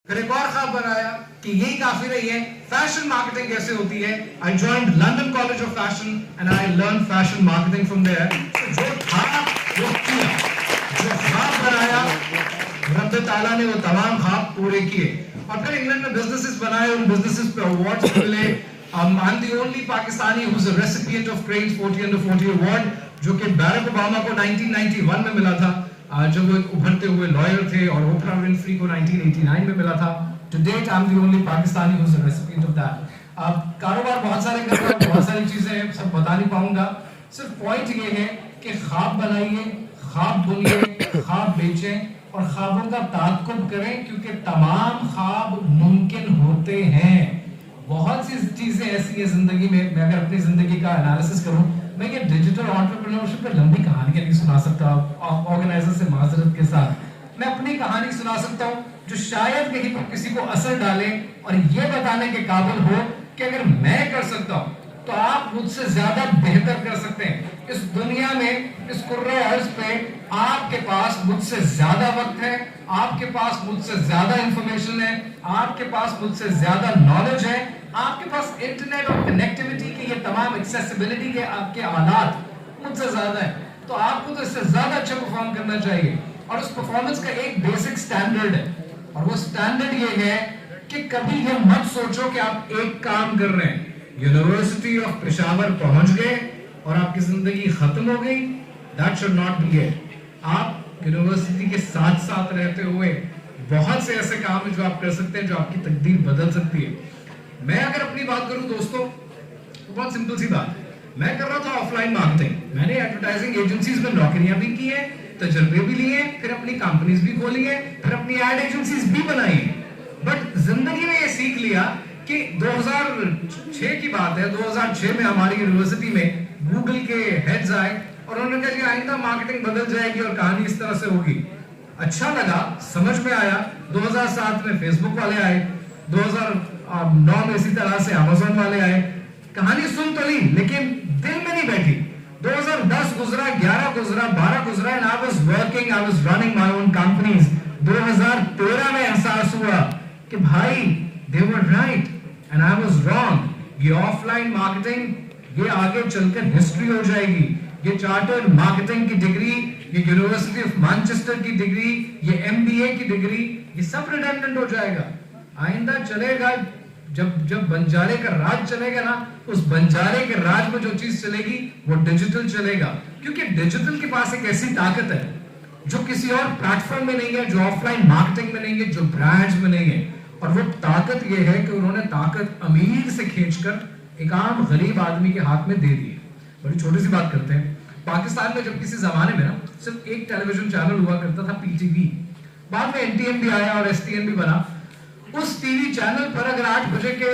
फिर एक और ख्वाब बनाया कि यही काफी नहीं है, फैशन मार्केटिंग कैसे होती है। I joined London College of Fashion and I learn fashion marketing from there. जो था वो किया, जो ख्वाब बनाया रब ताला ने वो तमाम ख्वाब पूरे किए। और फिर इंग्लैंड में बिजनेसेस बनाए, उन बिजनेसेस पे अवार्ड्स मिले। I'm the only Pakistani who's a recipient of Crane's 40 Under 40 Award, जो कि बैरक ओबामा को 1991 में मिला था, जब वो एक उभरते हुए लॉयर थे, और ओपरा विनफ्री को 1989 में मिला था। To date, I'm the only Pakistani who's a recipient of that. अब कारोबार बहुत सारे कर रहा हूँ, बहुत सारी चीजें हैं, सब बता नहीं पाऊंगा। सिर्फ पॉइंट ये है कि ख्वाब बनाइए, ख्वाब बुनिए, ख्वाब बेचें और ख्वाबों का ताक़ुब करें, क्योंकि तमाम ख्वाब मुमकिन होते हैं। बहुत सी चीजें ऐसी है जिंदगी में, मैं अगर अपनी जिंदगी का एनालिसिस करूं, मैं ये डिजिटल एंटरप्रेन्योरशिप पे लंबी कहानी नहीं सुना सकता ऑर्गेनाइजर से माजरत के साथ। मैं अपनी कहानी सुना सकता हूं जो शायद कहीं पर किसी को असर डाले और ये बताने के काबिल हो कि अगर मैं कर सकता हूं तो आप मुझसे ज्यादा बेहतर कर सकते हैं। इस दुनिया में, इस कुर्रे अर्ज पे आपके पास मुझसे ज्यादा वक्त है, आपके पास मुझसे ज्यादा इंफॉर्मेशन है, आपके पास मुझसे ज्यादा नॉलेज है, आपके पास इंटरनेट और कनेक्टिविटी के ये तमाम एक्सेसिबिलिटी के आपके आलात मुझसे ज्यादा है। तो आपको तो इससे ज्यादा अच्छा परफॉर्म करना चाहिए। और उस परफॉर्मेंस का एक बेसिक स्टैंडर्ड है, और वो स्टैंडर्ड ये है कि कभी ये मत सोचो कि आप एक काम कर रहे हैं, यूनिवर्सिटी ऑफ पेशावर पहुंच गए और आपकी जिंदगी खत्म हो गई। That should not be it. आप यूनिवर्सिटी के साथ साथ रहते हुए बहुत से ऐसे काम हैं जो आप कर सकते हैं, जो आपकी तकदीर बदल सकती है। मैं अगर अपनी बात करूं दोस्तों, तो बहुत सिंपल सी बात है। मैं कर रहा था ऑफलाइन मार्केटिंग, मैंने एडवर्टाइजिंग एजेंसीज में नौकरियां भी की है, तजुर्बे भी लिए, फिर अपनी कंपनीज भी खोली है, फिर अपनी एड एजेंसीज भी बनाई है। बट जिंदगी में ये सीख लिया कि 2006 की बात है, 2006 में हमारी यूनिवर्सिटी में गूगल के हेड्स आए और उन्होंने कहा कि आइंदा मार्केटिंग बदल जाएगी और कहानी इस तरह से होगी। अच्छा लगा, समझ में आया। 2007 में फेसबुक वाले आए, 2009 में इसी तरह से अमेज़न वाले आए। कहानी सुन तो ली लेकिन दिल में नहीं बैठी। 2010 गुजरा, 11 गुजरा, 12 गुजरा, and I was working, I was running my own companies. 2013 में एहसास हुआ कि भाई they were right and I was wrong. ये ऑफलाइन मार्केटिंग ये आगे चलकर हिस्ट्री हो जाएगी। ये चार्टर्ड मार्केटिंग की डिग्री, ये यूनिवर्सिटी ऑफ मैनचेस्टर की डिग्री, ये एमबीए की डिग्री, ये सब रिडंडेंट हो जाएगा। आइंदा चलेगा जब बंजारे का राज चलेगा ना, उस बंजारे के राज में जो चीज चलेगी वो डिजिटल चलेगा। क्योंकि डिजिटल के पास एक ऐसी ताकत है जो किसी और प्लेटफॉर्म में नहीं है, जो ऑफलाइन मार्केटिंग में नहीं है, जो ब्रांड्स में नहीं है। और वो ताकत ये है कि उन्होंने ताकत अमीर से खींचकर एक आम गरीब आदमी के हाथ में दे दी है। बड़ी छोटी सी बात करते हैं। पाकिस्तान में जब किसी जमाने में ना सिर्फ एक टेलीविजन चैनल हुआ करता था, पीटीवी, बाद में एनटीएन भी आया और एसटीएन भी बना। उस टीवी चैनल पर अगर 8 बजे के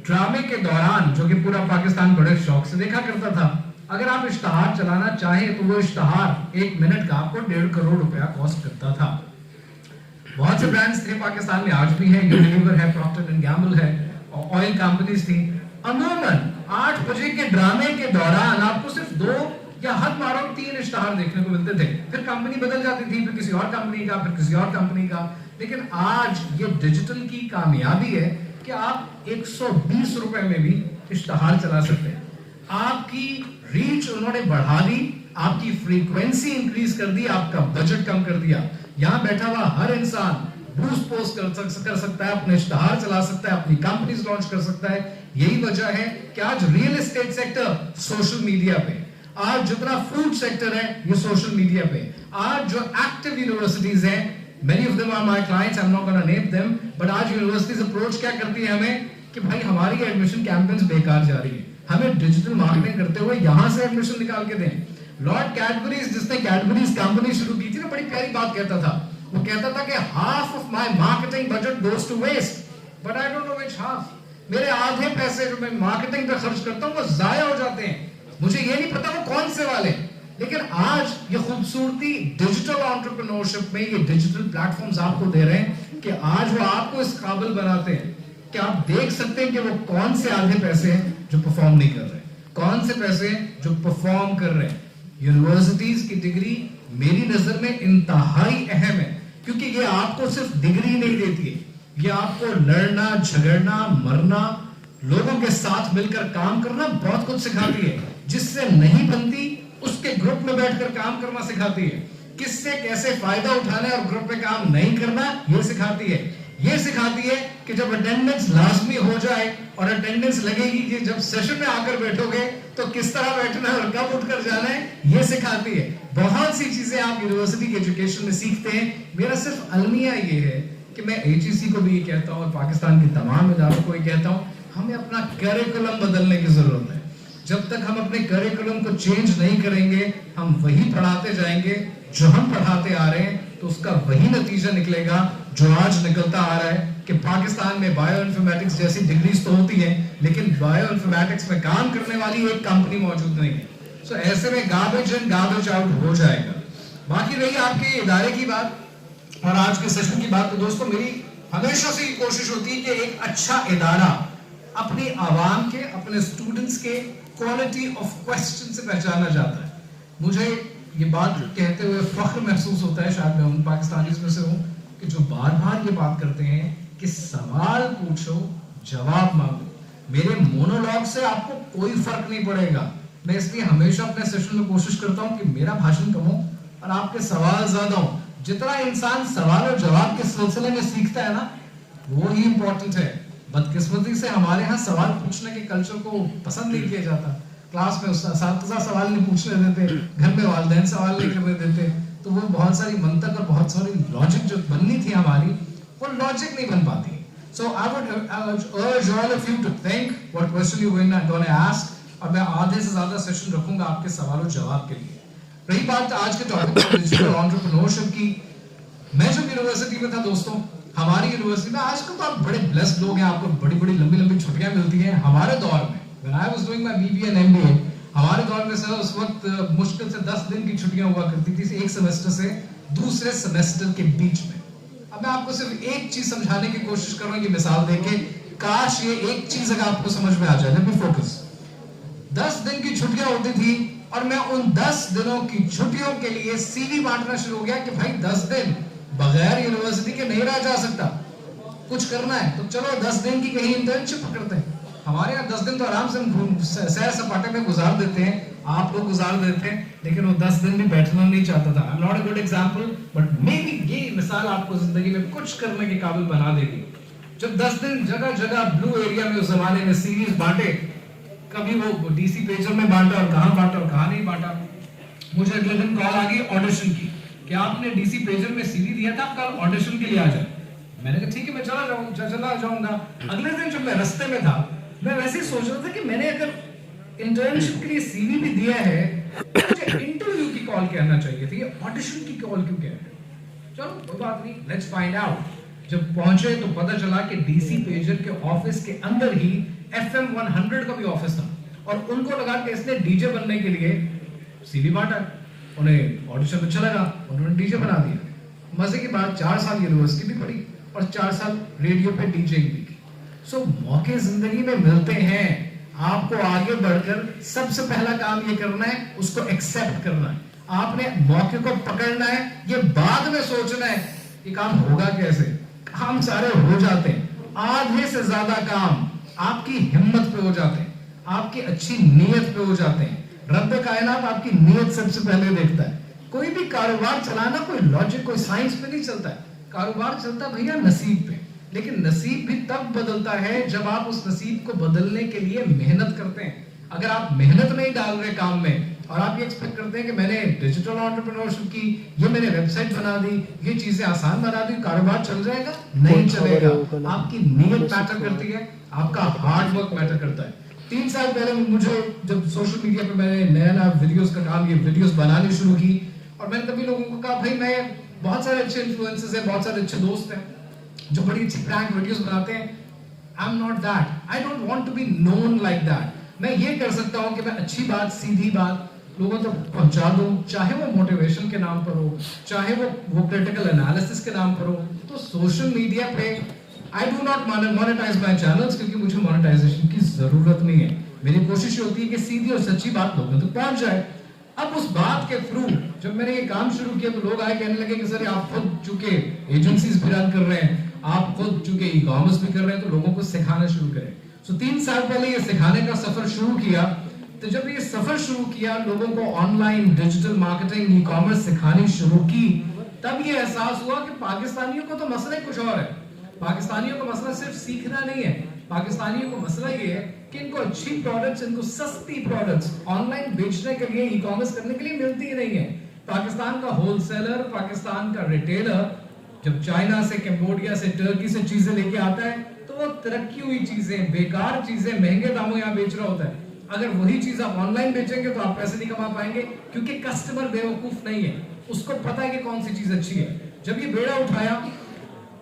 ड्रामे के दौरान, जो कि पूरा पाकिस्तान बड़े शौक से देखा करता था, अगर आप इश्तहार चलाना चाहें तो वो इश्तहार 1 मिनट का आपको 1.5 करोड़ रुपया कॉस्ट करता था। बहुत से ब्रांड्स थे पाकिस्तान में, आज भी हैं, यूनिलीवर है, प्रॉक्टर एंड गैम्बल है, और ऑयल कंपनीज थी। अमूमन 8 बजे के ड्रामे के दौरान आपको सिर्फ 2 या हद मारो 3 इश्तहार देखने को मिलते थे। फिर कंपनी बदल जाती थी, फिर किसी और कंपनी का, फिर किसी और कंपनी का। लेकिन आज ये डिजिटल की कामयाबी है कि आप 120 रुपए में भी इश्तहार चला सकते हैं। आपकी रीच उन्होंने बढ़ा दी, आपकी फ्रीक्वेंसी इंक्रीज कर दी, आपका बजट कम कर दिया। यहां बैठा हुआ हर इंसान बूस्ट पोस्ट कर सकता है, अपने इश्तहार चला सकता है, अपनी कंपनीज लॉन्च कर सकता है। यही वजह है कि आज real estate sector social media पे, आज जितना फूड सेक्टर है ये सोशल मीडिया पे, आज जो एक्टिव यूनिवर्सिटीज हैं, many of them are my clients, I'm not going to name them, but आज यूनिवर्सिटीज अप्रोच क्या करती है हमें कि भाई हमारी एडमिशन कैंपेन्स बेकार जा रही है, हमें डिजिटल मार्केटिंग करते हुए यहां से एडमिशन निकाल के दें। लॉर्ड कैडबरीज, जिसने कैडबरीज कंपनी शुरू की थी ना, बड़ी प्यारी बात कहता था। वो कहता था कि half of my marketing budget goes to waste, but I don't know which half। मेरे आधे पैसे जो मैं मार्केटिंग पे खर्च करता हूँ वो जाया हो जाते हैं, मुझे ये नहीं पता वो कौन से वाले। लेकिन आज ये खूबसूरती डिजिटल एंटरप्रेन्योरशिप में, ये डिजिटल प्लेटफॉर्म्स आपको दे रहे हैं कि आज वो आपको इस काबिल बनाते हैं कि आप देख सकते हैं कि वो कौन से आधे पैसे हैं जो परफॉर्म नहीं कर रहे, कौन से पैसे जो परफॉर्म कर रहे हैं। यूनिवर्सिटीज की डिग्री मेरी नजर में इंतहाई अहम है, क्योंकि ये आपको सिर्फ डिग्री नहीं देती है, ये आपको लड़ना, झगड़ना, मरना, लोगों के साथ मिलकर काम करना बहुत कुछ सिखाती है। जिससे नहीं बनती उसके ग्रुप में बैठकर काम करना सिखाती है। किससे कैसे फायदा उठाना है और ग्रुप में काम नहीं करना ये सिखाती है। ये सिखाती है कि जब अटेंडेंस लाजमी हो जाए और अटेंडेंस लगेगी कि जब सेशन में आकर बैठोगे तो किस तरह बैठना है और कब उठकर जाना है, ये सिखाती है। बहुत सी चीजें आप यूनिवर्सिटी के एजुकेशन में सीखते हैं। मेरा सिर्फ अलमिया ये है कि मैं एचईसी को भी ये कहता हूँ और पाकिस्तान के तमाम इदारों को ये कहता हूँ, हमें अपना करिकुलम बदलने की जरूरत है। जब तक हम अपने करिकुलम को चेंज नहीं करेंगे, हम वही पढ़ाते जाएंगे जो हम पढ़ाते आ रहे हैं, तो उसका वही नतीजा निकलेगा जो आज निकलता आ रहा है कि पाकिस्तान में बायो इन्फॉर्मेटिक्स जैसी डिग्रीज तो होती हैं, लेकिन बायो इन्फॉर्मेटिक्स में काम करने वाली एक कंपनी मौजूद नहीं है। सो ऐसे में गार्बेज इन गार्बेज आउट हो जाएगा। बाकी रही आपके इदारे की बात और आज के सेशन की बात, तो दोस्तों मेरी हमेशा से ये कोशिश होती है कि एक अच्छा इदारा अपनी आवाम के, अपने स्टूडेंट्स के क्वालिटी ऑफ क्वेश्चन से पहचाना जाता है। मुझे ये बात कहते हुए फख्र महसूस होता है, शायद मैं उन पाकिस्तानीज़ में से हूँ कि जो बार बार ये बात करते हैं कि सवाल पूछो जवाब मांगो। मेरे मोनोलॉग से आपको कोई फर्क नहीं पड़ेगा। मैं इसलिए हमेशा अपने सेशन में कोशिश करता हूँ कि मेरा भाषण कम हो और आपके सवाल ज्यादा हो। जितना इंसान सवाल और जवाब के सिलसिले में सीखता है ना, वो ही इंपॉर्टेंट है। बदकिस्मती से हमारे यहाँ सवाल पूछने के कल्चर को पसंद नहीं किया जाता। क्लास में उस्ताद सवाल नहीं पूछने देते, घर में वालिदैन सवाल नहीं करने देते, तो वो बहुत सारी मंतक और बहुत सारी लॉजिक जो बननी थी हमारी, वो लॉजिक नहीं बन पाती। So I would urge all of you to think what question you going to ask, और मैं आधे से ज्यादा सेशन रखूंगा आपके सवालों जवाब के लिए। रही बात आज के टॉपिक डिजिटल एंटरप्रेन्योरशिप की, मैं जब यूनिवर्सिटी में था दोस्तों, हमारी यूनिवर्सिटी में आजकल तो आप बड़े ब्लेस्ड लोग हैं, आपको बड़ी बड़ी लंबी लंबी छुट्टियां मिलती हैं। हमारे दौर में when I was doing my BBA and MBA, हमारे दौर में सर उस वक्त मुश्किल से 10 दिन की छुट्टियां हुआ करती थी एक सेमेस्टर से दूसरे सेमेस्टर के बीच में। अब मैं आपको सिर्फ एक चीज समझाने की कोशिश कर रहा हूँ, ये मिसाल देके, काश ये एक चीज अगर आपको समझ में आ जाए। Let me focus. 10 दिन की छुट्टियां होती थी और मैं उन 10 दिनों की छुट्टियों के लिए सीवी बांटना शुरू हो गया कि भाई 10 दिन बगैर यूनिवर्सिटी के नहीं रहा जा सकता, कुछ करना है तो चलो 10 दिन की कहीं इंटर्नशिप पकड़ते हैं। हमारे यहाँ 10 दिन तो आराम से हम सैर सपाटे में गुजार देते हैं, आप लोग गुजार देते हैं, लेकिन वो 10 दिन भी बैठना नहीं चाहता था। आई am not a good example, but may be ये मिसाल आपको जिंदगी में कुछ करने के काबिल बना देगी। जब 10 दिन जगह जगह ब्लू एरिया में उस जमाने में सीरीज बांटे, कभी वो डीसी पेजर में बांटा और कहाँ नहीं बांटा। मुझे अगले दिन कॉल आ गई ऑडिशन की कि आपने डीसी पेजर में सीवी दिया था, आप कल ऑडिशन के लिए आ जाए। मैंने कहा ठीक है मैं चला जाऊंगा। अगले दिन जब मैं रास्ते में था, मैं वैसे ही सोच रहा था कि मैंने अगर इंटर्नशिप के लिए सीवी भी दिया है, मुझे इंटरव्यू की कॉल कहना चाहिए थी, ऑडिशन की कॉल क्यों कह रहे हैं। चलो कोई बात नहीं, लेट्स फाइंड आउट। जब पहुंचे तो पता चला कि डीसी पेजर के ऑफिस के अंदर ही FM 100 का भी ऑफिस था और उनको लगा कि इसने डीजे बनने के लिए सीवी बांटा, उन्हें ऑडिशन अच्छा लगा, उन्होंने डीजे बना दिया। मजे की बात, 4 साल यूनिवर्सिटी भी पढ़ी और 4 साल रेडियो पे डीजेइंग भी की। सो मौके जिंदगी में मिलते हैं, आपको आगे बढ़कर सबसे पहला काम ये करना है, उसको एक्सेप्ट करना है। आपने मौके को पकड़ना है, ये बाद में सोचना है कि काम होगा कैसे। काम सारे हो जाते हैं, आधे से ज्यादा काम आपकी हिम्मत पे हो जाते हैं, आपकी अच्छी नीयत पे हो जाते हैं। रब्बे कायनात आपकी नीयत सबसे पहले देखता है। कोई भी कारोबार चलाना कोई लॉजिक, कोई साइंस पे नहीं चलता है। कारोबार चलता है भैया नसीब पे, लेकिन नसीब भी तब बदलता है जब आप उस नसीब को बदलने के लिए मेहनत करते हैं। अगर आप मेहनत नहीं डाल रहे काम में और आप ये एक्सपेक्ट करते हैं कि मैंने डिजिटल एंटरप्रेन्योरशिप की, ये मैंने वेबसाइट बना दी, ये चीजें आसान बना दी, कारोबार चल जाएगा, नहीं चलेगा। आपकी नीयत मैटर करती है, आपका हार्ड वर्क मैटर करता है। 3 साल पहले मुझे जब सोशल मीडिया पे मैंने नया वीडियोस का काम, ये वीडियोस बनानी शुरू की और मैंने तभी लोगों को कहा भाई मैं, बहुत सारे अच्छे इन्फ्लुएंसर्स हैं, बहुत सारे अच्छे दोस्त हैं जो बड़ी अच्छी प्रैंक वीडियोस बनाते हैं। I am not that, I don't want to be known like that. मैं ये कर सकता हूँ कि मैं अच्छी बात, सीधी बात लोगों तक पहुंचा दूं, चाहे वो मोटिवेशन के नाम पर हो, चाहे वो क्रिटिकल एनालिसिस के नाम पर हो। तो सोशल मीडिया पे I do not monetize my channels, क्योंकि मुझे मोनेटाइजेशन की जरूरत नहीं है। मेरी कोशिश होती है कि सीधी और सच्ची बात लोगों तक पहुंच जाए। अब उस बात के थ्रू जब मैंने ये काम शुरू किया तो लोग आए कहने लगे कि सर आप खुद चूंकि एजेंसीज भी रन कर रहे हैं आप खुद चूंकि ई कॉमर्स भी कर रहे हैं तो लोगों को सिखाना शुरू करें। सो 3 साल पहले ये सिखाने का सफर शुरू किया। तो जब ये सफर शुरू किया, लोगों को online digital marketing, e commerce सिखानी शुरू की, तब ये एहसास हुआ कि पाकिस्तानियों को तो मसला ही कुछ और है। पाकिस्तानियों का मसला सिर्फ सीखना नहीं है, पाकिस्तानियों को मसला ये है कि इनको अच्छी प्रोडक्ट्स, इनको सस्ती प्रोडक्ट्स ऑनलाइन बेचने के लिए, ई कॉमर्स करने के लिए मिलती ही नहीं है। पाकिस्तान का होलसेलर, पाकिस्तान का रिटेलर जब चाइना से, कंबोडिया से, टर्की से चीजें लेके आता है तो वो तरक्की हुई चीजें, बेकार चीजें महंगे दामों यहाँ बेच रहा होता है। अगर वही चीज आप ऑनलाइन बेचेंगे तो आप पैसे नहीं कमा पाएंगे, क्योंकि कस्टमर बेवकूफ नहीं है, उसको पता है कि कौन सी चीज अच्छी है। जब ये बेड़ा उठाया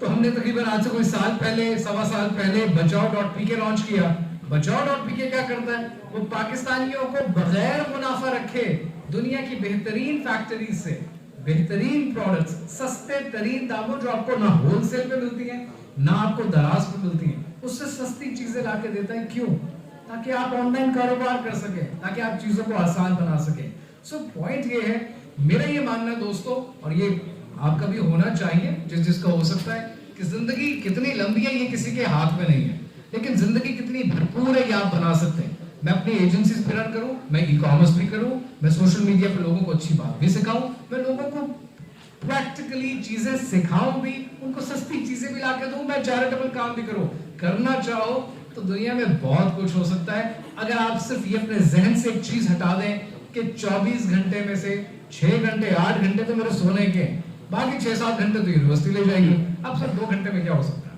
तो हमने तकरीबन आज से कोई साल पहले, सवा साल पहले बचाओ.pk लॉन्च किया। बचाओ.pk क्या करता है? वो पाकिस्तानियों को बगैर मुनाफा रखे दुनिया की बेहतरीन फैक्ट्री से बेहतरीन प्रोडक्ट्स सस्ते तरीन दामों, जो आपको ना होलसेल पे मिलती हैं ना आपको दराज पे मिलती हैं, उससे सस्ती चीजें लाके देता है। क्यों? ताकि आप ऑनलाइन कारोबार कर सके, ताकि आप चीजों को आसान बना सके। सो पॉइंट ये है, मेरा ये मानना है दोस्तों, और ये आपका भी होना चाहिए, जिसका हो सकता है, कि जिंदगी कितनी लंबी है ये किसी के हाथ में नहीं है, लेकिन जिंदगी कितनी भरपूर है ये आप बना सकते हैं। मैं अपनी एजेंसीज भी रन करूं, मैं ई कॉमर्स भी करूं, मैं सोशल मीडिया पर लोगों को अच्छी बात भी सिखाऊं, मैं लोगों को प्रैक्टिकली चीजें सिखाऊं भी, उनको सस्ती चीजें भी लाकर दूं, मैं चैरिटेबल काम भी करूं। करना चाहो तो दुनिया में बहुत कुछ हो सकता है, अगर आप सिर्फ ये अपने जहन से एक चीज हटा दें कि 24 घंटे में से 6 घंटे 8 घंटे तो मेरे सोने के, बाकी 6-7 घंटे तो यूनिवर्सिटी ले जाएगी, अब सिर्फ 2 घंटे में क्या हो सकता है?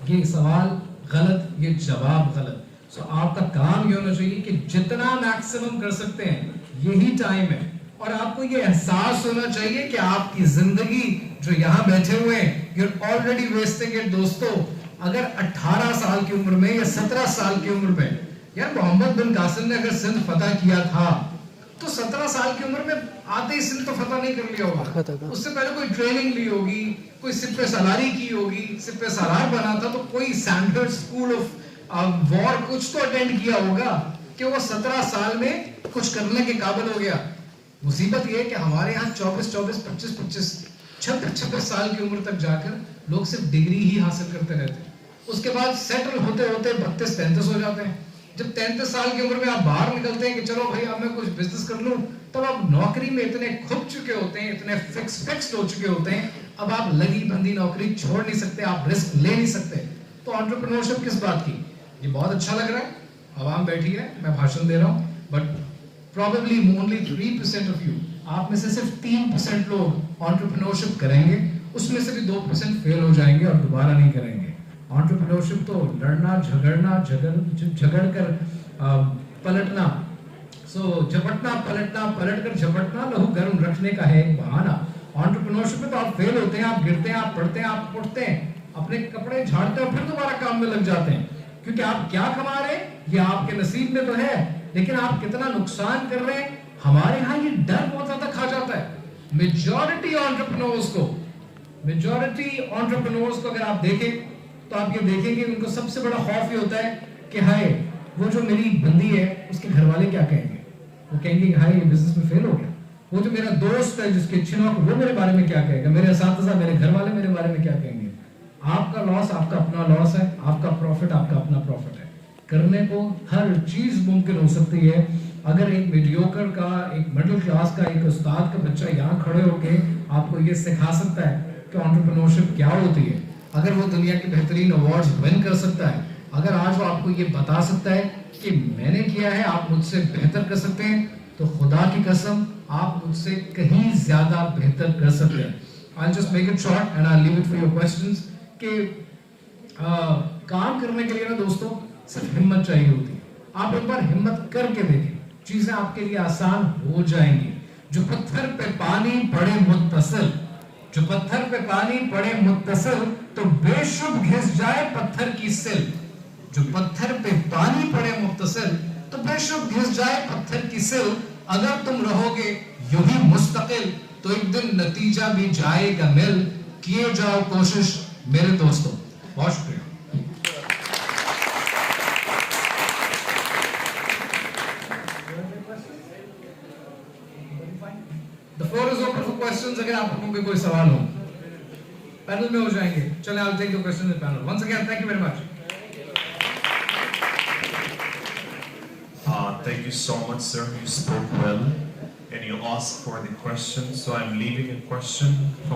ये सवाल गलत, ये जवाब गलत। सो आपका काम ये होना चाहिए कि जितना मैक्सिमम कर सकते हैं यही टाइम है, और आपको ये एहसास होना चाहिए कि आपकी जिंदगी जो यहाँ बैठे हुए हैं, you're already wasting it दोस्तों। अगर 18 साल की उम्र में या 17 साल की उम्र में, यार मोहम्मद बिन कासिम ने अगर सिंध फतह किया था तो 17 साल की उम्र में आते ही सिंध तो फतह नहीं कर लिया होगा, उससे पहले कोई ट्रेनिंग ली होगी, कोई सिपह सलारी की होगी, सिपह सलार बना था तो कोई सैंडर्स स्कूल ऑफ वॉर कुछ तो अटेंड किया होगा कि वो 17 साल में कुछ करने के काबिल हो गया। मुसीबत ये है कि हमारे यहाँ 24-24, 25-25, 26-26 साल की उम्र तक जाकर लोग सिर्फ डिग्री ही हासिल करते रहते हैं, उसके बाद सेटल होते होते 32-33 हो जाते हैं। जब 33 साल की उम्र में आप बाहर निकलते हैं कि चलो भाई अब मैं कुछ बिजनेस कर लूं, तब आप नौकरी में इतने खुद चुके होते हैं, इतने फिक्स्ड हो चुके होते हैं, अब आप लगी बंदी नौकरी छोड़ नहीं सकते, आप रिस्क ले नहीं सकते। तो एंटरप्रेन्योरशिप किस बात की? ये बहुत अच्छा लग रहा है, आवाम बैठी है, मैं भाषण दे रहा हूँ, but probably only 3% of you, आप में से सिर्फ 3% लोग एंटरप्रेन्योरशिप करेंगे, उसमें से भी 2% फेल हो जाएंगे और दोबारा नहीं करेंगे। एंटरप्रेन्योरशिप तो लड़ना, झगड़ना, झगड़ कर पलटना, झपटना, पलटना, पलट कर झपटना, लहू गर्म रखने का है एक बहाना। एंटरप्रेन्योरशिप में तो आप फेल होते हैं, आप गिरते हैं, आप पढ़ते हैं, आप उठते हैं, अपने कपड़े झाड़ते हैं, फिर दोबारा काम में लग जाते हैं, क्योंकि आप क्या कमा रहे हैं ये आपके नसीब में तो है, लेकिन आप कितना नुकसान कर रहे हैं, हमारे यहाँ ये डर बहुत ज्यादा खा जाता है। मेजॉरिटी एंटरप्रेन्योर्स को अगर आप देखें तो आप ये देखेंगे उनको सबसे बड़ा खौफ ये होता है कि हाय वो जो मेरी बंदी है उसके घर वाले क्या कहेंगे, वो कहेंगे कि हाय ये बिजनेस में फेल हो गया, वो जो मेरा दोस्त है जिसके अच्छे नौकर, वो मेरे बारे में क्या कहेगा, मेरे असातिज़ा, मेरे घर वाले मेरे बारे में क्या कहेंगे। आपका लॉस आपका अपना लॉस है, आपका प्रॉफिट आपका अपना प्रॉफिट है। करने को हर चीज मुमकिन हो सकती है। अगर एक मीडियोकर का, एक मिडिल क्लास का, एक उस्ताद का बच्चा यहाँ खड़े होके आपको ये सिखा सकता है कि एंटरप्रेन्योरशिप क्या होती है, अगर वो दुनिया के बेहतरीन अवार्ड्स विन कर सकता है, अगर आज वो आपको ये बता सकता है कि मैंने किया है, आप मुझसे बेहतर कर सकते हैं, तो खुदा की कसम आप मुझसे कहीं ज्यादा बेहतर कर सकते हैं। I'll just make it short and I'll leave it for your questions कि काम करने के लिए ना दोस्तों सिर्फ हिम्मत चाहिए होती है। आप एक बार हिम्मत करके देखें, चीजें आपके लिए आसान हो जाएंगी। जो पत्थर पे पानी पड़े मुत्तसिल, जो पत्थर पे पानी पड़े मुत्तसिल, तो बेशुभ घिस जाए पत्थर की सिल। जो पत्थर पे पानी पड़े मुत्तसिल, तो बेशुभ घिस जाए पत्थर की सिल। अगर तुम रहोगे यूं ही मुस्तकिल, तो एक दिन नतीजा भी जाएगा मिल। किए जाओ कोशिश मेरे दोस्तों। बहुत शुक्रिया। The floor is open for questions। अगर आप लोगों के कोई सवाल हो पैनल में हो जाएंगे। चलें, I'll take your questions in the panel. Once again, thank you very much. Thank you so much, sir. You spoke well and you asked for the question. So I'm leaving a question from